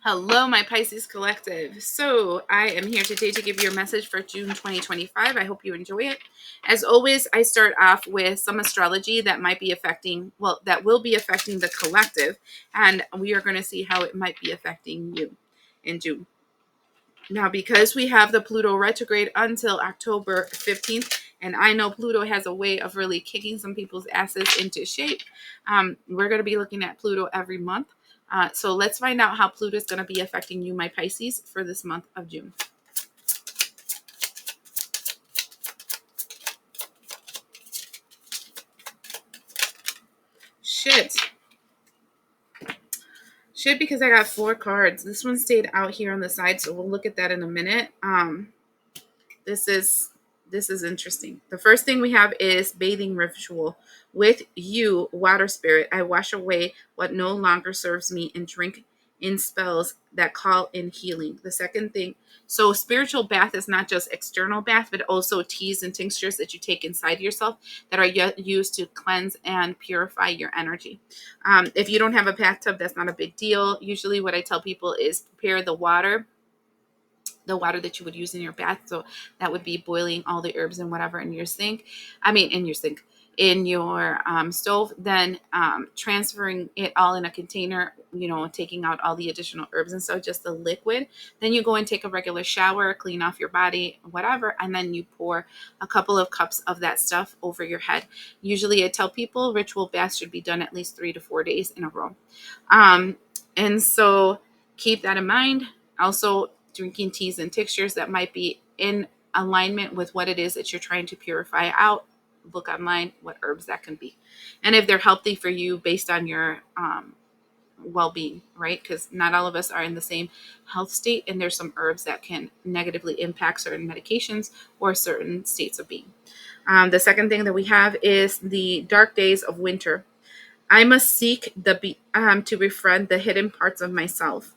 Hello, my Pisces collective. So I am here today to give you a message for June 2025. I hope you enjoy it. As always, I start off with some astrology that might be affecting, that will be affecting the collective. And we are going to see how it might be affecting you in June. Now, because we have the Pluto retrograde until October 15th, and I know Pluto has a way of really kicking some people's asses into shape, we're going to be looking at Pluto every month. So let's find out how Pluto is going to be affecting you, my Pisces, for this month of June. Shit, because I got 4 cards. This one stayed out here on the side, so we'll look at that in a minute. This is interesting. The first thing we have is bathing ritual. With you, water spirit, I wash away what no longer serves me and drink in spells that call in healing. The second thing, so spiritual bath is not just external bath, but also teas and tinctures that you take inside yourself that are used to cleanse and purify your energy. If you don't have a bathtub, that's not a big deal. Usually what I tell people is prepare the water that you would use in your bath. So that would be boiling all the herbs and whatever in your in your stove, then transferring it all in a container, taking out all the additional herbs and so just the liquid. Then you go and take a regular shower, clean off your body, whatever, and then you pour a couple of cups of that stuff over your head. Usually I tell people ritual baths should be done at least 3 to 4 days in a row. And so keep that in mind. Also, drinking teas and tinctures that might be in alignment with what it is that you're trying to purify out. Look online what herbs that can be, and if they're healthy for you based on your well-being, right? Because not all of us are in the same health state, and there's some herbs that can negatively impact certain medications or certain states of being. The second thing that we have is the dark days of winter. I must seek to befriend the hidden parts of myself,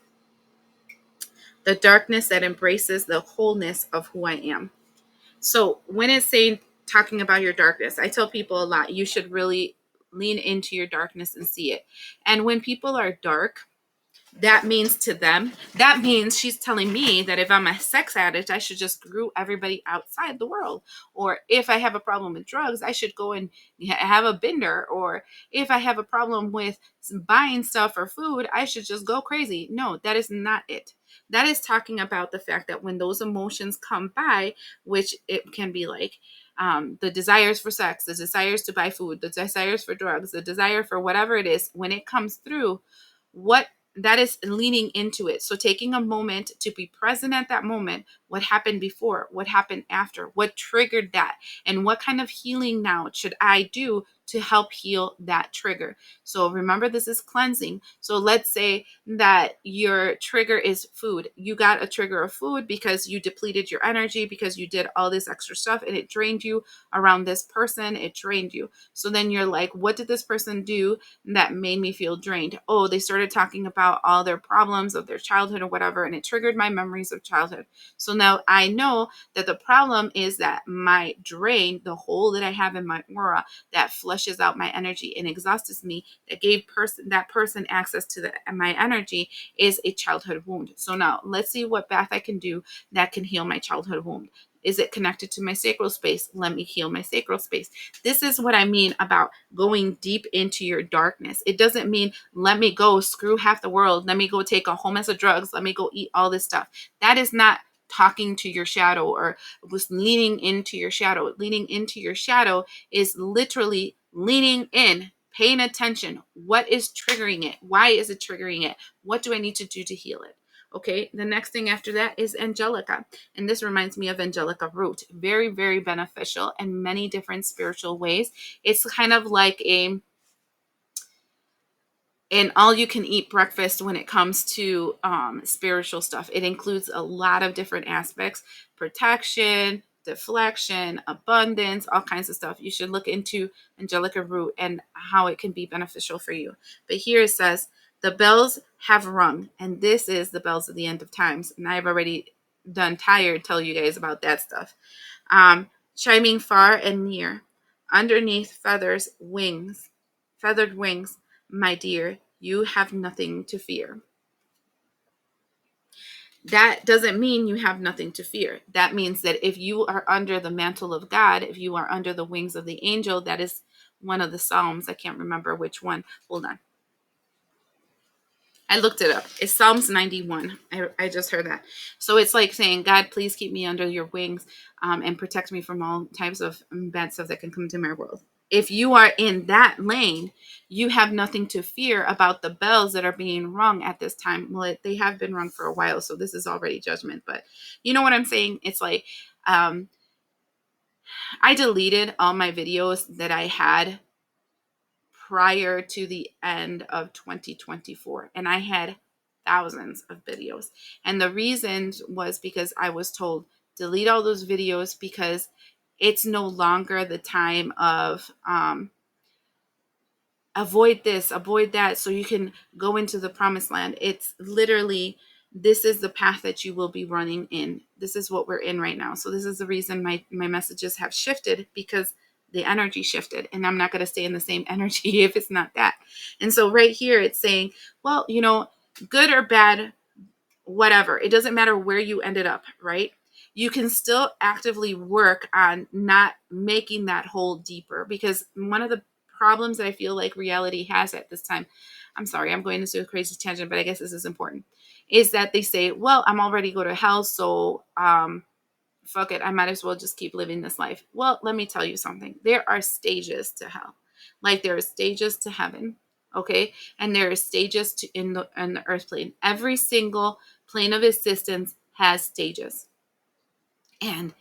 the darkness that embraces the wholeness of who I am. So when it's talking about your darkness, I tell people a lot, you should really lean into your darkness and see it. And when people are dark, that means she's telling me that if I'm a sex addict, I should just screw everybody outside the world. Or if I have a problem with drugs, I should go and have a bender. Or if I have a problem with buying stuff or food, I should just go crazy. No, that is not it. That is talking about the fact that when those emotions come by, which it can be like the desires for sex, the desires to buy food, the desires for drugs, the desire for whatever it is, when it comes through, what that is leaning into it. So taking a moment to be present at that moment, what happened before, what happened after, what triggered that, and what kind of healing now should I do to help heal that trigger. So remember, this is cleansing. So let's say that your trigger is food. You got a trigger of food because you depleted your energy, because you did all this extra stuff and it drained you around this person. It drained you. So then you're like, what did this person do that made me feel drained? Oh, they started talking about all their problems of their childhood or whatever, and it triggered my memories of childhood. So now I know that the problem is that my drain, the hole that I have in my aura that flushes out my energy and exhausts me, that gave that person access to my energy, is a childhood wound. So now let's see what bath I can do that can heal my childhood wound. Is it connected to my sacral space? Let me heal my sacral space. This is what I mean about going deep into your darkness. It doesn't mean let me go screw half the world. Let me go take a whole mess of drugs. Let me go eat all this stuff. That is not talking to your shadow or was leaning into your shadow. Leaning into your shadow is literally leaning in, paying attention. What is triggering it? Why is it triggering it? What do I need to do to heal it? Okay, the next thing after that is Angelica. And this reminds me of Angelica root. Very, very beneficial in many different spiritual ways. It's kind of like an all-you-can-eat breakfast when it comes to spiritual stuff. It includes a lot of different aspects: protection, deflection, abundance, all kinds of stuff. You should look into Angelica root and how it can be beneficial for you. But here it says, the bells have rung, and this is the bells of the end of times. And I've already done tired tell you guys about that stuff. Chiming far and near, underneath feathered wings, my dear, you have nothing to fear. That doesn't mean you have nothing to fear. That means that if you are under the mantle of God, if you are under the wings of the angel, that is one of the Psalms. I can't remember which one. Hold on. I looked it up. It's Psalms 91. I just heard that. So it's like saying, God, please keep me under your wings, and protect me from all types of bad stuff that can come to my world. If you are in that lane, you have nothing to fear about the bells that are being rung at this time. Well, they have been rung for a while, so this is already judgment. But you know what I'm saying? It's like, um, I deleted all my videos that I had prior to the end of 2024, and I had thousands of videos. And the reason was because I was told delete all those videos because it's no longer the time of avoid this, avoid that, so you can go into the promised land. It's literally, this is the path that you will be running in. This is what we're in right now. So this is the reason my messages have shifted, because the energy shifted, and I'm not going to stay in the same energy if it's not that. And so right here it's saying, well, good or bad, whatever. It doesn't matter where you ended up, right? You can still actively work on not making that hole deeper, because one of the problems that I feel like reality has at this time, I'm sorry, I'm going into a crazy tangent, but I guess this is important, is that they say, well, I'm already going to hell, so fuck it, I might as well just keep living this life. Well, let me tell you something. There are stages to hell. Like there are stages to heaven, okay? And there are stages to in the earth plane. Every single plane of existence has stages. And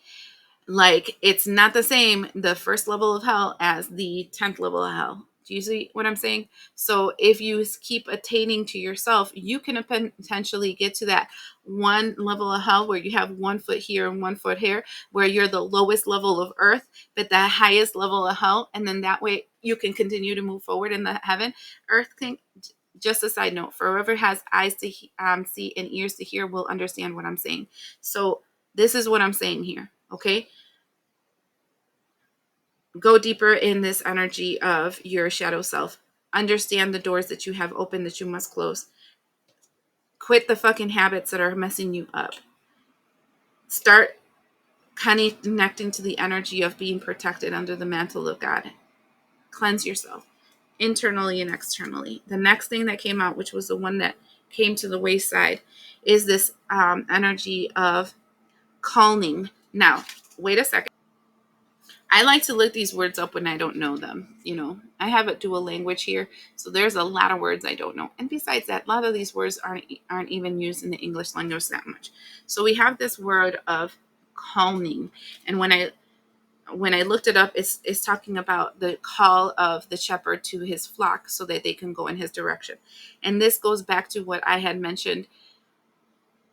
like, it's not the same, the first level of hell as the 10th level of hell. Do you see what I'm saying? So if you keep attaining to yourself, you can potentially get to that one level of hell where you have 1 foot here and 1 foot here, where you're the lowest level of earth, but the highest level of hell. And then that way you can continue to move forward in the heaven. Earth thing, just a side note, for whoever has eyes to see and ears to hear will understand what I'm saying. So this is what I'm saying here, okay? Go deeper in this energy of your shadow self. Understand the doors that you have open that you must close. Quit the fucking habits that are messing you up. Start connecting to the energy of being protected under the mantle of God. Cleanse yourself internally and externally. The next thing that came out, which was the one that came to the wayside, is this energy of calming. Now, wait a second. I like to look these words up when I don't know them. I have a dual language here, so there's a lot of words I don't know. And besides that, a lot of these words aren't even used in the English language that much. So we have this word of calming, and when I looked it up, it's talking about the call of the shepherd to his flock so that they can go in his direction. And this goes back to what I had mentioned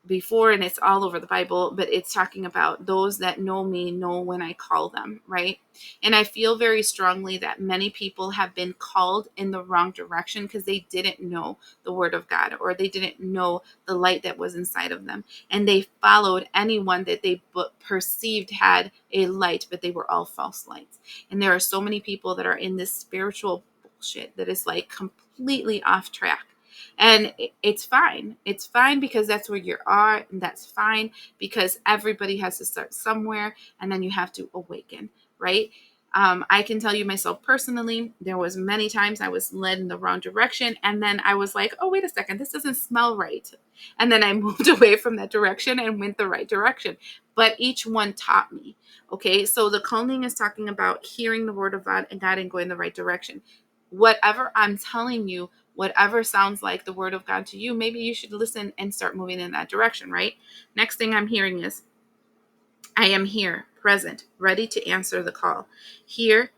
before, and it's all over the Bible, but it's talking about those that know me know when I call them, right? And I feel very strongly that many people have been called in the wrong direction because they didn't know the word of God, or they didn't know the light that was inside of them, and they followed anyone that they perceived had a light, but they were all false lights. And there are so many people that are in this spiritual bullshit that is like completely off track. And it's fine. It's fine because that's where you are. And that's fine because everybody has to start somewhere, and then you have to awaken, right? I can tell you myself personally, there was many times I was led in the wrong direction. And then I was like, oh, wait a second, this doesn't smell right. And then I moved away from that direction and went the right direction. But each one taught me. Okay. So the calling is talking about hearing the word of God and going the right direction. Whatever I'm telling you, whatever sounds like the word of God to you, maybe you should listen and start moving in that direction, right? Next thing I'm hearing is, I am here, present, ready to answer the call. Hear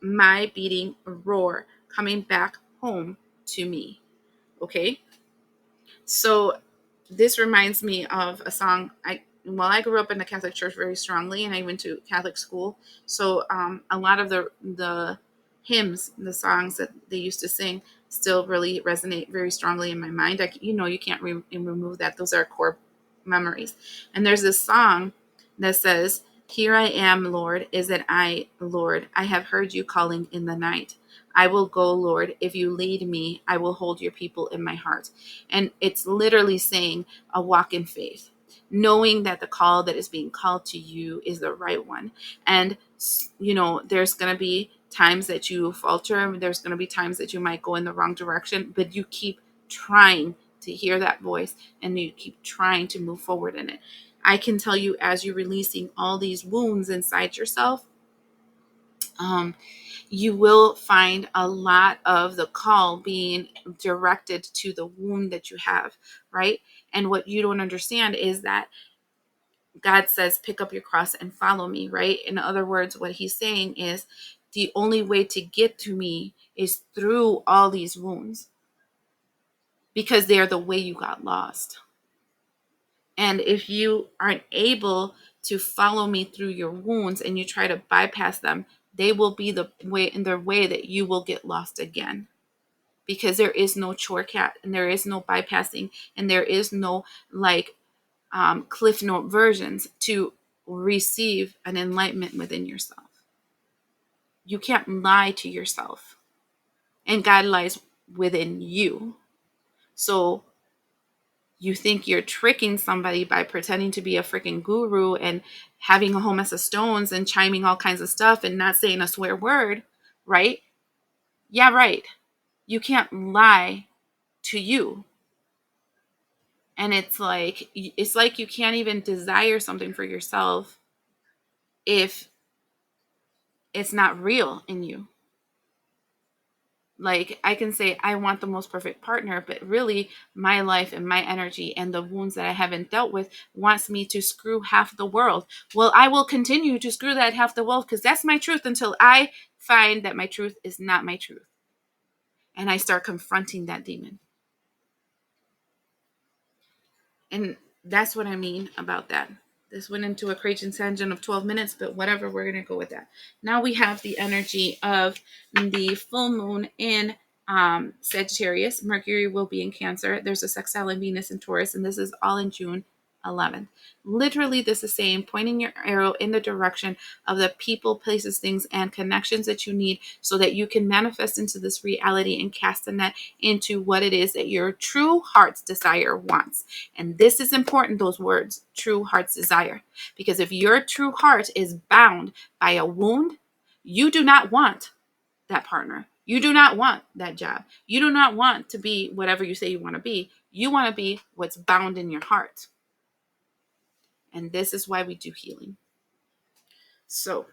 my beating roar coming back home to me. Okay? So this reminds me of a song. I grew up in the Catholic Church very strongly, and I went to Catholic school. So a lot of the hymns, the songs that they used to sing, still really resonate very strongly in my mind. You can't remove that. Those are core memories. And there's this song that says, "Here I am, Lord. Is it I, Lord? I have heard you calling in the night. I will go, Lord. If you lead me, I will hold your people in my heart. And it's literally saying a walk in faith, knowing that the call that is being called to you is the right one. And, there's going to be times that you falter. There's going to be times that you might go in the wrong direction, but you keep trying to hear that voice and you keep trying to move forward in it. I can tell you, as you're releasing all these wounds inside yourself, you will find a lot of the call being directed to the wound that you have, right? And what you don't understand is that God says, pick up your cross and follow me, right? In other words, what he's saying is the only way to get to me is through all these wounds, because they're the way you got lost. And if you aren't able to follow me through your wounds and you try to bypass them, they will be the way that you will get lost again. Because there is no shortcut and there is no bypassing and there is no cliff note versions to receive an enlightenment within yourself. You can't lie to yourself, and God lies within you. So you think you're tricking somebody by pretending to be a freaking guru and having a whole mess of stones and chiming all kinds of stuff and not saying a swear word, right? Yeah, right. You can't lie to you. And it's like you can't even desire something for yourself if it's not real in you. Like, I can say I want the most perfect partner, but really my life and my energy and the wounds that I haven't dealt with wants me to screw half the world. Well, I will continue to screw that half the world because that's my truth until I find that my truth is not my truth. And I start confronting that demon. And that's what I mean about that. This went into a crazy tangent of 12 minutes, but whatever, we're going to go with that. Now we have the energy of the full moon in Sagittarius. Mercury will be in Cancer. There's a sextile in Venus in Taurus, and this is all in June 11th. Literally, this is saying pointing your arrow in the direction of the people, places, things, and connections that you need so that you can manifest into this reality and cast the net into what it is that your true heart's desire wants. And this is important, those words, true heart's desire. Because if your true heart is bound by a wound, you do not want that partner. You do not want that job. You do not want to be whatever you say you want to be. You want to be what's bound in your heart. And this is why we do healing. So,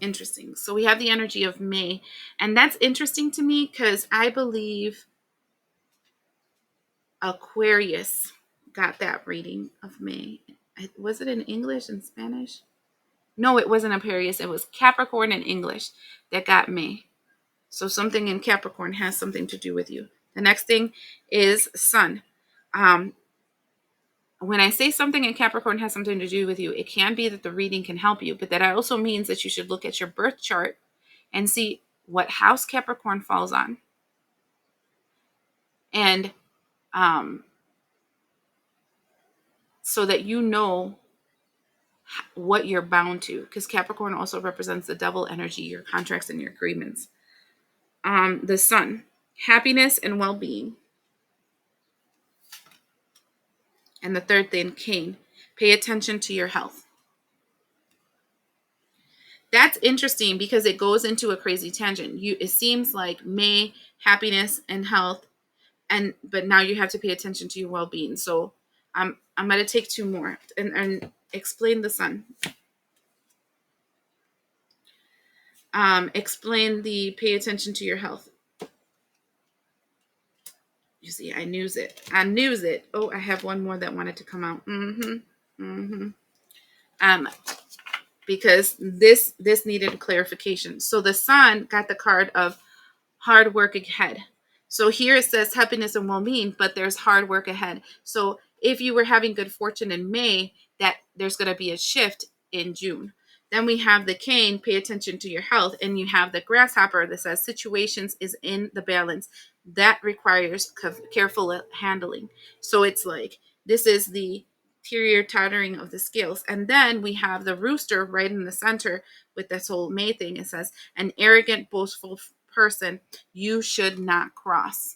interesting. So we have the energy of May. And that's interesting to me because I believe Aquarius got that reading of May. Was it in English and Spanish? No, it wasn't Aquarius. It was Capricorn in English that got May. So something in Capricorn has something to do with you. The next thing is Sun. When I say something in Capricorn has something to do with you, it can be that the reading can help you, but that also means that you should look at your birth chart and see what house Capricorn falls on. And so that you know what you're bound to, because Capricorn also represents the devil energy, your contracts and your agreements. The Sun, happiness and well-being. And the third thing, Cain, pay attention to your health. That's interesting because it goes into a crazy tangent. It seems like May, happiness and health, but now you have to pay attention to your well-being. So I'm going to take two more and explain the Sun. Explain the pay attention to your health. You see, I knew it. Oh, I have one more that wanted to come out. Because this needed clarification. So the Sun got the card of hard work ahead. So here it says happiness and well-being, but there's hard work ahead. So if you were having good fortune in May, that there's going to be a shift in June. Then we have the Cane, pay attention to your health, and you have the Grasshopper that says situations is in the balance. That requires careful handling. So it's like, this is the tottering of the scales. And then we have the rooster right in the center with this whole May thing. It says, an arrogant, boastful person you should not cross.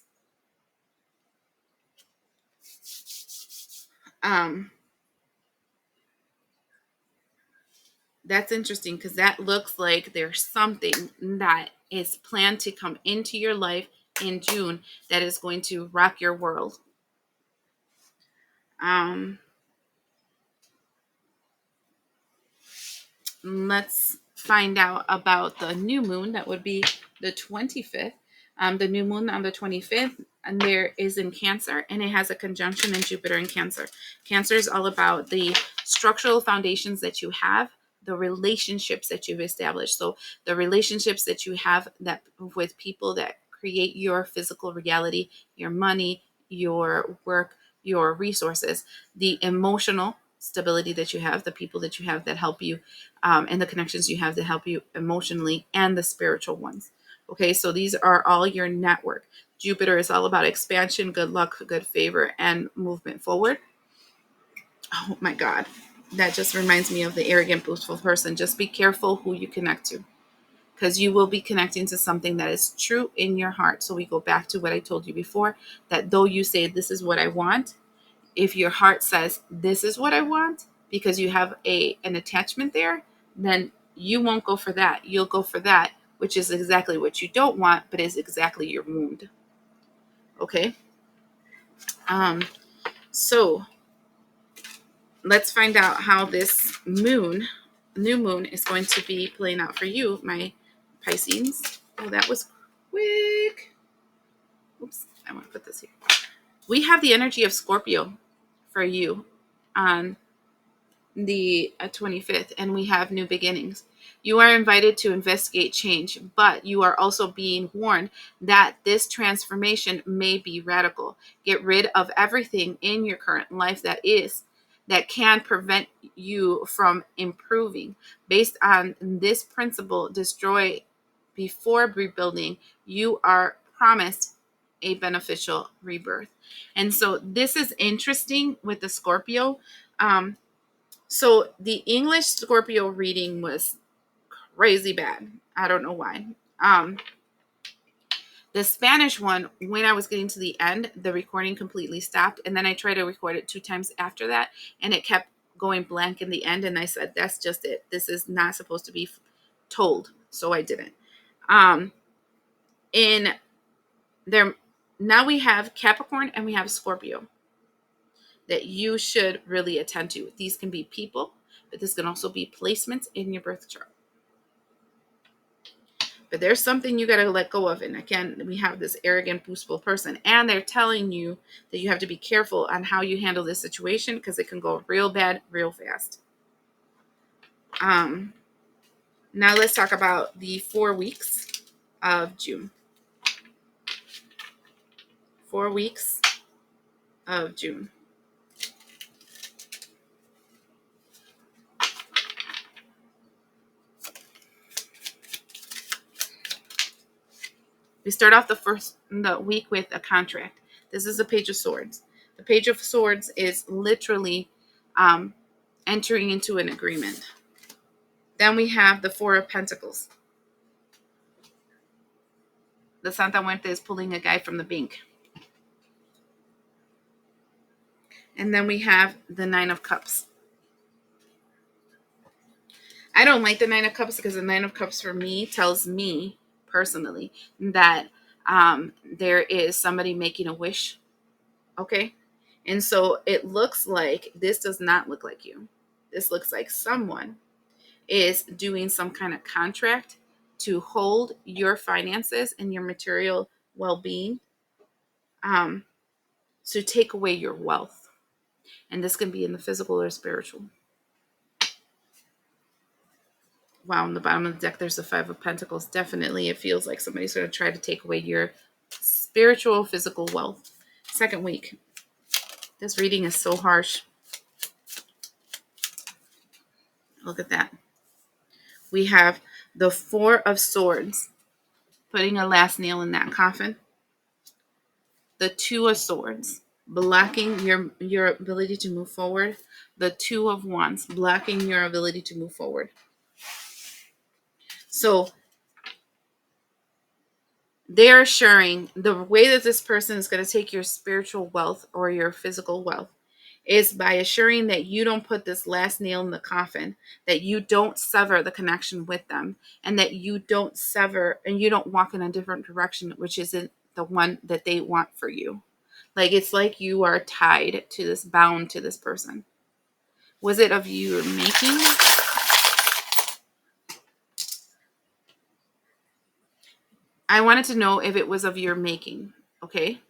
That's interesting because that looks like there's something that is planned to come into your life in June that is going to rock your world. Let's find out about the new moon. That would be the 25th. The new moon on the 25th, and there is in Cancer, and it has a conjunction in Jupiter in Cancer. Cancer is all about the structural foundations that you have, the relationships that you've established. So the relationships that you have that with people that create your physical reality, your money, your work, your resources, the emotional stability that you have, the people that you have that help you, and the connections you have that help you emotionally, and the spiritual ones. Okay, so these are all your network. Jupiter is all about expansion, good luck, good favor, and movement forward. Oh my God. That just reminds me of the arrogant, boastful person. Just be careful who you connect to, because you will be connecting to something that is true in your heart. So we go back to what I told you before, that though you say, this is what I want, if your heart says, this is what I want, because you have an attachment there, then you won't go for that. You'll go for that, which is exactly what you don't want, but is exactly your wound. Okay? So let's find out how this new moon is going to be playing out for you, my Pisces. Oh, that was quick. Oops, I want to put this here. We have the energy of Scorpio for you on the 25th, and we have new beginnings. You are invited to investigate change, but you are also being warned that this transformation may be radical. Get rid of everything in your current life that can prevent you from improving. Based on this principle, destroy before rebuilding. You are promised a beneficial rebirth. And so this is interesting with the Scorpio. So the English Scorpio reading was crazy bad. I don't know why. The Spanish one, when I was getting to the end, the recording completely stopped. And then I tried to record it 2 times after that, and it kept going blank in the end. And I said, that's just it. This is not supposed to be told. So I didn't. In there, now we have Capricorn and we have Scorpio that you should really attend to. These can be people, but this can also be placements in your birth chart. But there's something you got to let go of. And again, we have this arrogant, boastful person, and they're telling you that you have to be careful on how you handle this situation, because it can go real bad real fast. Now let's talk about the 4 weeks of June. 4 weeks of June. We start off the week with a contract. This is the Page of Swords. The Page of Swords is literally entering into an agreement. Then we have the Four of Pentacles. The Santa Muerte is pulling a guy from the bank. And then we have the Nine of Cups. I don't like the Nine of Cups because the Nine of Cups for me tells me personally that there is somebody making a wish. Okay. And so it looks like this does not look like you. This looks like someone is doing some kind of contract to hold your finances and your material well-being, to take away your wealth. And this can be in the physical or spiritual. Wow, on the bottom of the deck, there's the Five of Pentacles. Definitely, it feels like somebody's going to try to take away your spiritual, physical wealth. Second week. This reading is so harsh. Look at that. We have the Four of Swords, putting a last nail in that coffin. The Two of Swords, blocking your ability to move forward. The Two of Wands, blocking your ability to move forward. So they're assuring the way that this person is going to take your spiritual wealth or your physical wealth is by assuring that you don't put this last nail in the coffin, that you don't sever the connection with them, and that you don't sever and you don't walk in a different direction, which isn't the one that they want for you. Like, it's like you are tied to this, bound to this person. Was it of your making? I wanted to know if it was of your making, okay?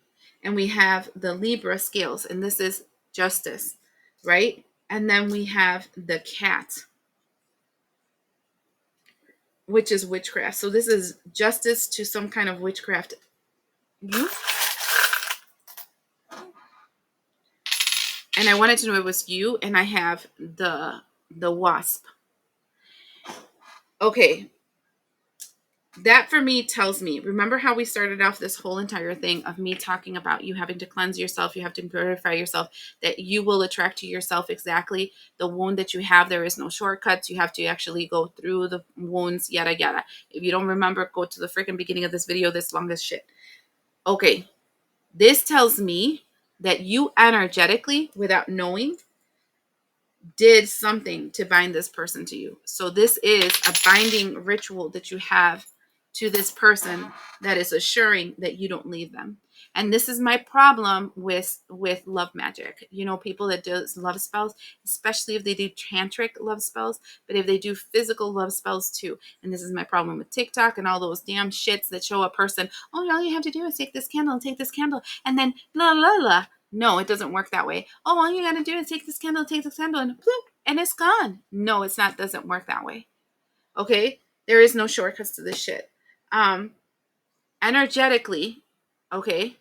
And we have the Libra scales, and this is justice, right? And then we have the cat, which is witchcraft. So this is justice to some kind of witchcraft. And I wanted to know if it was you, and I have the wasp. Okay, that for me tells me, remember how we started off this whole entire thing of me talking about you having to cleanse yourself, you have to purify yourself, that you will attract to yourself exactly the wound that you have. There is no shortcuts. You have to actually go through the wounds, yada yada. If you don't remember, go to the freaking beginning of this video, this long as shit. Okay, this tells me that you energetically, without knowing, did something to bind this person to you. So this is a binding ritual that you have to this person that is assuring that you don't leave them. And this is my problem with love magic. You know, people that do love spells, especially if they do tantric love spells, but if they do physical love spells too. And this is my problem with TikTok and all those damn shits that show a person, oh, all you have to do is take this candle and take this candle and then la la la. No, it doesn't work that way. Oh, all you gotta do is take this candle, and bloop, and it's gone. No, it's not. Doesn't work that way. Okay, there is no shortcuts to this shit. Energetically, okay,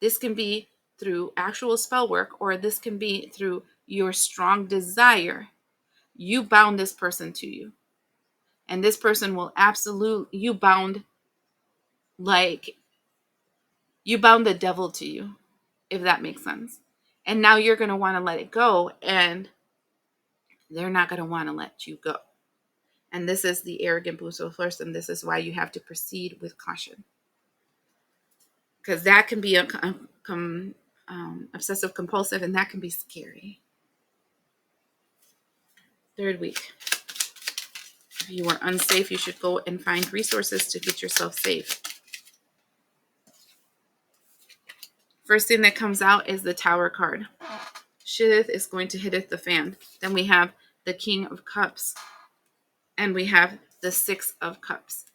this can be through actual spell work, or this can be through your strong desire. You bound this person to you, and this person will you bound the devil to you, if that makes sense. And now you're going to want to let it go, and they're not going to want to let you go. And this is the arrogant boostful first, and this is why you have to proceed with caution. Because that can be obsessive compulsive, and that can be scary. Third week. If you are unsafe, you should go and find resources to get yourself safe. First thing that comes out is the Tower card. Shit is going to hit the fan. Then we have the King of Cups. And we have the Six of Cups.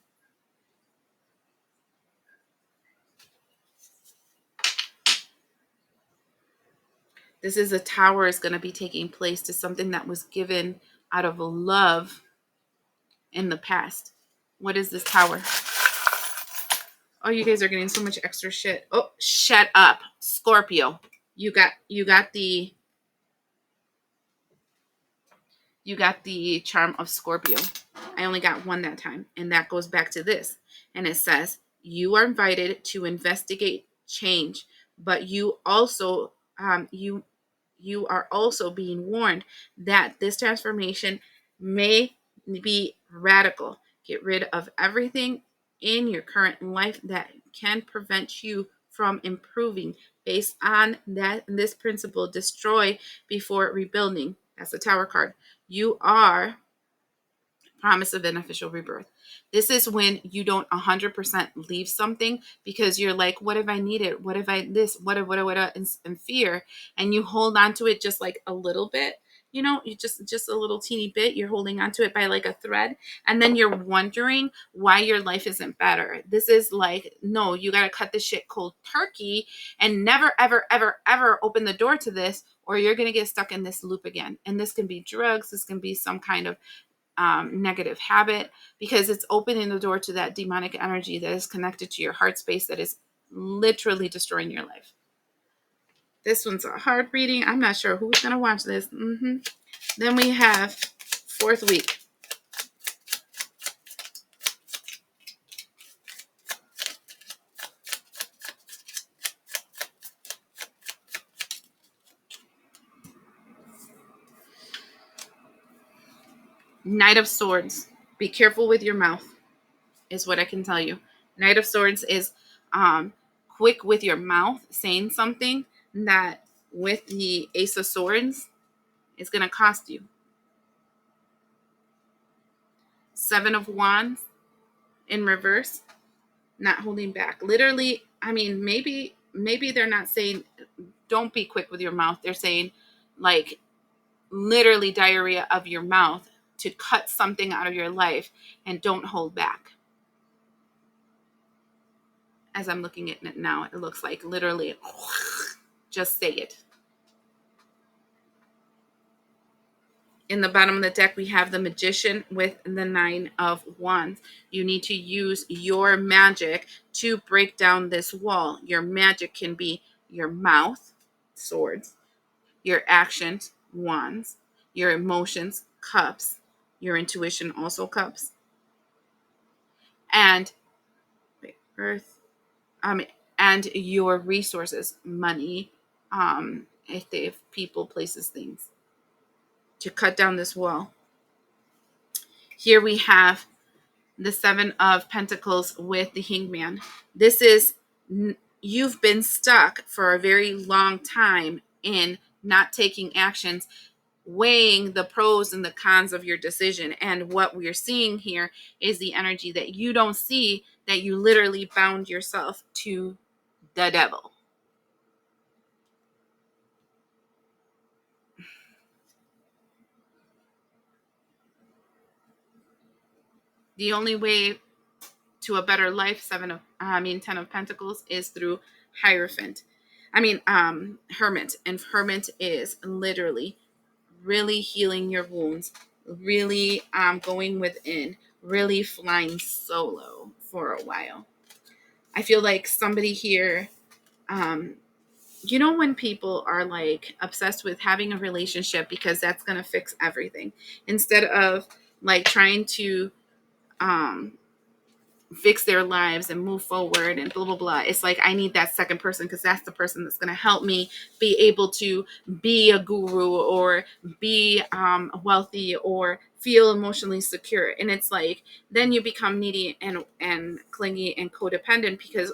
This is a tower is going to be taking place to something that was given out of love in the past. What is this tower? Oh, you guys are getting so much extra shit. Oh, shut up, Scorpio. You got the charm of Scorpio. I only got one that time, and that goes back to this. And it says, you are invited to investigate change, but you also you are also being warned that this transformation may be radical. Get rid of everything in your current life that can prevent you from improving. Based on this principle, destroy before rebuilding. That's the Tower card. You are promise of beneficial rebirth. This is when you don't 100% leave something because you're like, what if I need it? What if I this? What if in fear, and you hold on to it just like a little bit. You know, you just a little teeny bit. You're holding on to it by like a thread, and then you're wondering why your life isn't better. This is like, no, you got to cut this shit cold turkey and never, ever, ever, ever open the door to this, or you're gonna get stuck in this loop again. And this can be drugs. This can be some kind of negative habit, because it's opening the door to that demonic energy that is connected to your heart space that is literally destroying your life. This one's a hard reading. I'm not sure who's going to watch this. Then we have fourth week. Knight of Swords. Be careful with your mouth, is what I can tell you. Knight of Swords is quick with your mouth, saying something that with the Ace of Swords is going to cost you. Seven of Wands in reverse, not holding back. Literally, I mean, maybe they're not saying don't be quick with your mouth. They're saying like literally diarrhea of your mouth to cut something out of your life and don't hold back. As I'm looking at it now, it looks like literally just say it. In the bottom of the deck, we have the Magician with the Nine of Wands. You need to use your magic to break down this wall. Your magic can be your mouth, swords, your actions, wands, your emotions, cups, your intuition, also cups, and earth, and your resources, money, if people, places, things, to cut down this wall. Here we have the Seven of Pentacles with the Hangman. This is, you've been stuck for a very long time in not taking actions, weighing the pros and the cons of your decision. And what we're seeing here is the energy that you don't see, that you literally bound yourself to the devil. The only way to a better life, 10 of Pentacles, is through Hierophant. Hermit. And Hermit is literally really healing your wounds, really going within, really flying solo for a while. I feel like somebody here, when people are like obsessed with having a relationship because that's going to fix everything, instead of like trying to fix their lives and move forward and blah blah blah. It's like I need that second person because that's the person that's going to help me be able to be a guru or be wealthy or feel emotionally secure. And it's like then you become needy and clingy and codependent because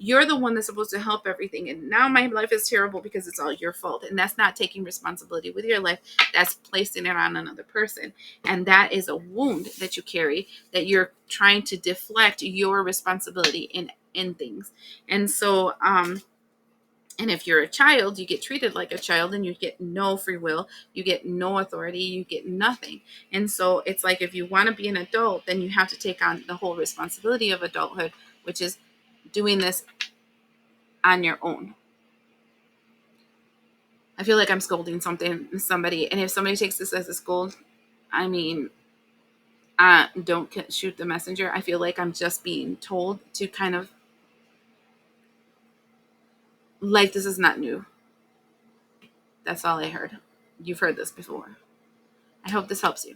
you're the one that's supposed to help everything, and now my life is terrible because it's all your fault. And that's not taking responsibility with your life. That's placing it on another person, and that is a wound that you carry, that you're trying to deflect your responsibility in things. And so and if you're a child, you get treated like a child and you get no free will, you get no authority, you get nothing. And so it's like if you want to be an adult, then you have to take on the whole responsibility of adulthood, which is doing this on your own. I feel like I'm scolding somebody, and if somebody takes this as a scold, don't shoot the messenger. I feel like I'm just being told to kind of like, this is not new. That's all I heard. You've heard this before. I hope this helps you.